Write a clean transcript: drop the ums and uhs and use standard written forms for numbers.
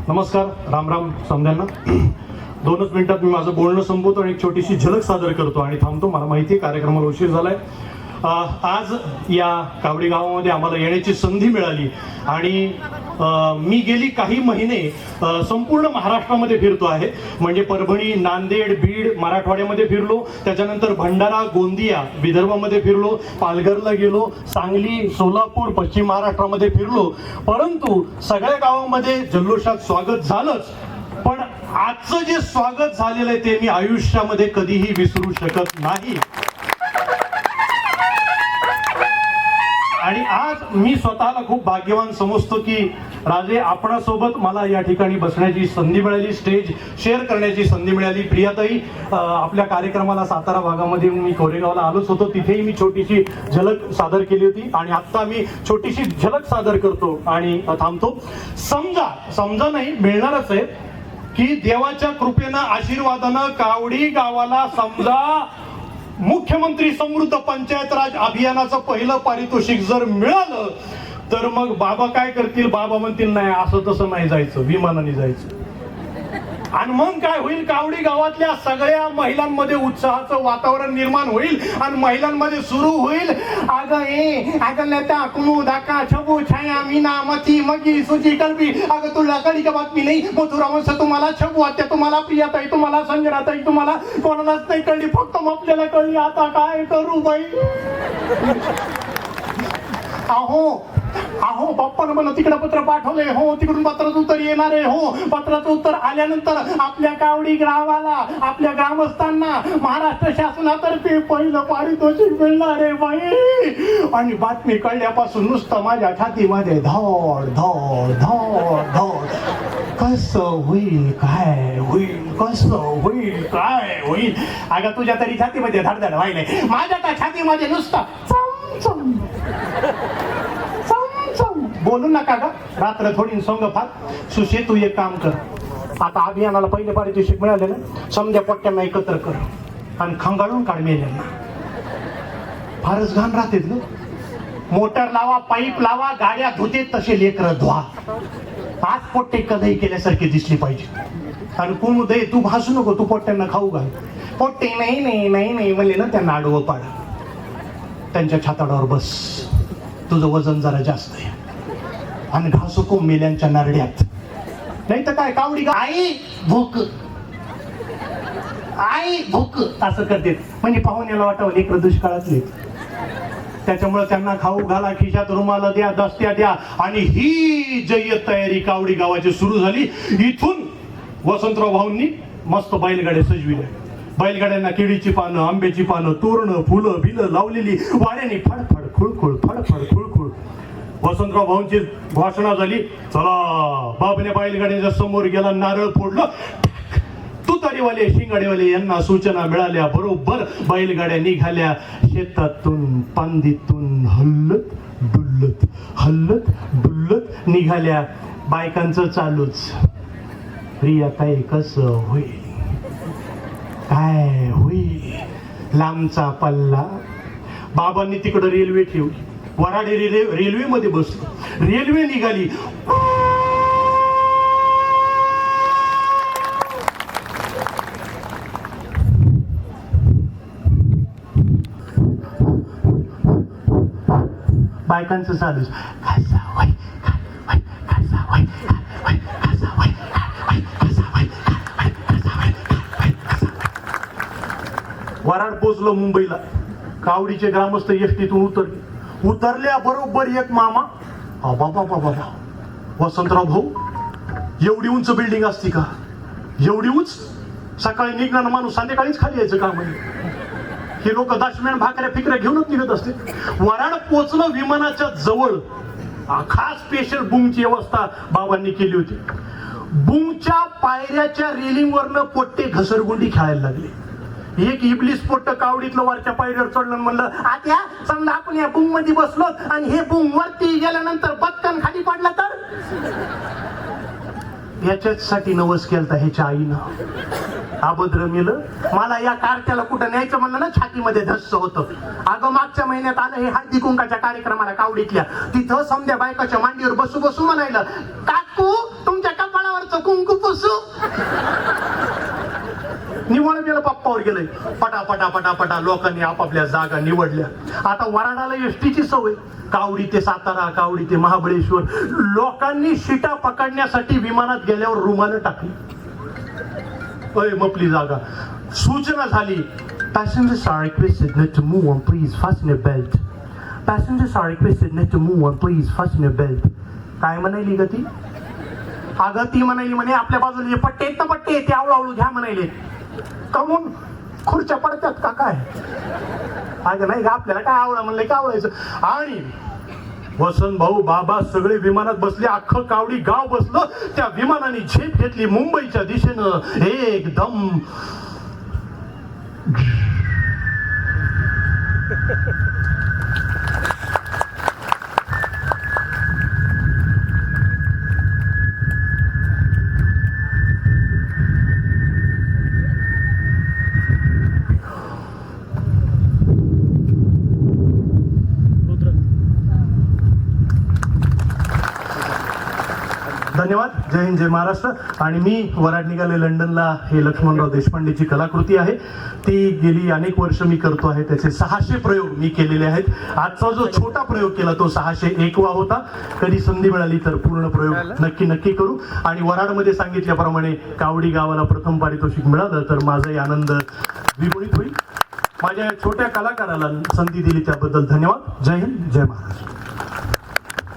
नमस्कार, राम राम समध्यांना. 2च मिनिटात मी माझं बोलणं संपवतो आणि एक छोटीशी झलक सादर करतो आणि थांबतो. मला माहिती आहे कार्यक्रमाला उशीर झालाय. आज या कावडी गावामध्ये आम्हाला येण्याची संधी मिळाली आणि मी गेली काही महिने संपूर्ण महाराष्ट्रामध्ये फिरतो आहे. म्हणजे परभणी, नांदेड, बीड मराठवाड्यामध्ये फिरलो, त्याच्यानंतर भंडारा, गोंदिया विदर्भामध्ये फिरलो, पालघरला गेलो, सांगली, सोलापूर पश्चिम महाराष्ट्रामध्ये फिरलो. परंतु सगळ्या गावामध्ये जल्लोषात स्वागत झालंच, पण आजचं जे स्वागत झालेलं आहे ते मी आयुष्यामध्ये कधीही विसरू शकत नाही. आणि आज मी स्वतःला खूप भाग्यवान समजतो की राजे आपणासोबत मला या ठिकाणी बसण्याची संधी मिळाली, स्टेज शेअर करण्याची संधी मिळाली. प्रियाताई आपल्या कार्यक्रमाला सातारा भागामध्ये मी कोरेगावला आलोच होतो, तिथेही मी छोटीशी झलक सादर केली होती आणि आता मी छोटीशी झलक सादर करतो आणि थांबतो. समजा नाही मिळणारच आहे की देवाच्या कृपेनं आशीर्वादानं कावडी गावाला समजा मुख्यमंत्री समृद्ध पंचायत राज अभियानाचं पहिलं पारितोषिक जर मिळालं तर मग बाबा काय करतील? बाबा म्हणतील नाही असं तसं नाही जायचं, विमानाने जायचं. आणि मग काय होईल? कावडी गावातल्या सगळ्या महिलांमध्ये उत्साहाचं वातावरण निर्माण होईल आणि महिलांमध्ये सुरू होईल अगं नेता कुमू दाका छबू छाया मीना मती मगी सुची कल्पी, अगं तुला कळली का बातमी नाही? मथुरा वंश तुम्हाला, छबू आत्या तुम्हाला, प्रियाताई तुम्हाला, संजनाताई तुम्हाला, कोणालाच नाही कळली, फक्त आपल्याला कळली. आता काय करू बाई? अहो पप्पानं मला तिकडं पत्र पाठवले, हो तिकडून पत्राचं उत्तर येणार आहे, हो पत्राचं उत्तर आल्यानंतर आपल्या कावडी गावाला, आपल्या ग्रामस्थांना महाराष्ट्र शासनातर्फे पहिलं पारितोषिक मिळणार आहे बाई. आणि बातमी कळल्यापासून नुसतं माझ्या छातीमध्ये धड धड धड धड, कसं होईल काय होईल, कसं होईल काय होईल. अगं तुझ्या तरी छातीमध्ये धडधड व्हायलंय, माझ्या त्या छातीमध्ये नुसतं चमचम. बोलू नका ग, रात्र थोडी सोंग फार. सुशे तू एक काम कर, आता अभियानाला पहिले पारितोषिक मिळाले ना, समजा पट्ट्यांना एकत्र कर आणि खंगाळून काढ मेल्यांना. फारच घाण राहते ग. मोटर लावा, पाईप लावा, गाड्या धुते तसे लेकर धुवा. आज पोट्टे कधई केल्यासारखे दिसली पाहिजे. आणि कोण दे तू भासू नको, तू पोट्ट्यांना खाऊ घाल. पोट्टे नाही नाही नाही नाही म्हणले ना त्यांना आडवं पाड, त्यांच्या छाताडावर बस. तुझं वजन जरा जास्त आहे आणि घासू को मेल्यांच्या नारड्यात. नाही तर काय कावडी आई भूक, आई भूक असं करते. म्हणजे पाहुण्याला वाटावं लेकरं दुष्काळातले, त्याच्यामुळे त्यांना खाऊ घाला, खिशात रुमाला द्या, दस्त्या द्या. आणि ही जय्यत तयारी कावडी गावाची सुरू झाली. इथून वसंतराव भाऊंनी मस्त बैलगाड्या सजविल्या. बैलगाड्यांना केळीची पानं, आंब्याची पानं, तोरणं, फुलं बिलं लावलेली, वाऱ्याने फडफड खुळखुळ, फडफड खुळखुळ. वसंतराव भाऊंची घोषणा झाली, चला. बाबने बैलगाड्याच्या समोर गेला, नारळ फोडलं. तुतारीवाले, शिंगाडेवाले यांना सूचना मिळाल्या, बरोबर बैलगाड्या निघाल्या. शेतातून पांदीतून हल्लत डुल्लत, हल्लत डुल्लत निघाल्या. बायकांचं चालूच, प्रिया काय कसं होईल, काय होईल. लांबचा पल्ला. बाबांनी तिकडं रेल्वे ठेवली, वराडे रेल्वे मध्ये बसलो. रेल्वे निघाली. बायकांचं चालूच, वराड पोचलो मुंबईला. कावडीचे ग्रामस्थ एसटीतून उतरल्या बरोबर एक मामा, बाबा वसंतराव भाऊ, एवढी उंच बिल्डिंग असती का? एवढी उंच? सकाळी निघणारा माणूस संध्याकाळीच खाली यायचं का? म्हणजे हे लोक दशम्यान भाकऱ्या फिकऱ्या घेऊनच निघत असते. वराड पोचलं विमानाच्या जवळ. खास स्पेशल बुंगची व्यवस्था बाबांनी केली होती. बुंगच्या पायऱ्याच्या रेलिंगवरनं पोट्टे घसरगुंडी खेळायला लागले. एक इबलीस पोट्ट कावडीतलं वरच्या पायरीवर चढलं, म्हणलं आत्या समजा आपण या बुंग मध्ये बसलो आणि हे बुंग वरती गेल्यानंतर बत्कन खाली पडला तर? याच्यासाठी नवस केलता ह्याच्या आईनं. अभद्र मेलं. मला या कारट्याला कुठं न्यायचं म्हणलं ना, छातीमध्ये धस्स होतं. अगं मागच्या महिन्यात आलं हे हळदी कुंकाच्या कार्यक्रमाला कावडीतल्या, तिथं समध्या बायकाच्या मांडीवर बसू बसू म्हणायला, काकू तुमच्या कपाळावरचं गेलंय. पटा पटा पटा लोकांनी आपापल्या जागा निवडल्या. आता वराडाला एसटीची सवय, कावडी ते सातारा, कावडी ते महाबळेश्वर. लोकांनी शिटा पकडण्यासाठी विमानात गेल्यावर रुमानं टाकली. मपली जागा. सूचना झाली, passengers are requested not to move on, please fasten your belt. Passengers are requested not to move on, please fasten your belt. काय म्हणायली ग ती? अगं ती म्हणायली म्हणे आपल्या बाजूला जे पट्टे आहेत ना, पट्टे ते आवळू घ्या म्हणायले. कमून खुर्च्या पडतात का काय? अगं नाही का, आपल्याला काय आवळा म्हणलंय का आवडायचं. आणि वसंत भाऊ बाबा सगळे विमानात बसले, अख्खं कावडी गाव बसलं. त्या विमानाने झेप घेतली मुंबईच्या दिशेनं. एकदम धन्यवाद. जय हिंद, जय महाराष्ट्र. आणि मी वराड निघाले लंडनला हे लक्ष्मणराव देशपांडेची कलाकृती आहे. ती गेली अनेक वर्ष मी करतो आहे. त्याचे 600 प्रयोग मी केलेले आहेत. आजचा जो छोटा प्रयोग केला तो 601वा होता. कधी संधी मिळाली तर पूर्ण प्रयोग नक्की करू. आणि वराडमध्ये सांगितल्याप्रमाणे कावडी गावाला प्रथम पारितोषिक मिळालं तर माझाही आनंद द्विगुणित होईल. माझ्या छोट्या कलाकाराला संधी दिली त्याबद्दल धन्यवाद. जय हिंद, जय महाराष्ट्र.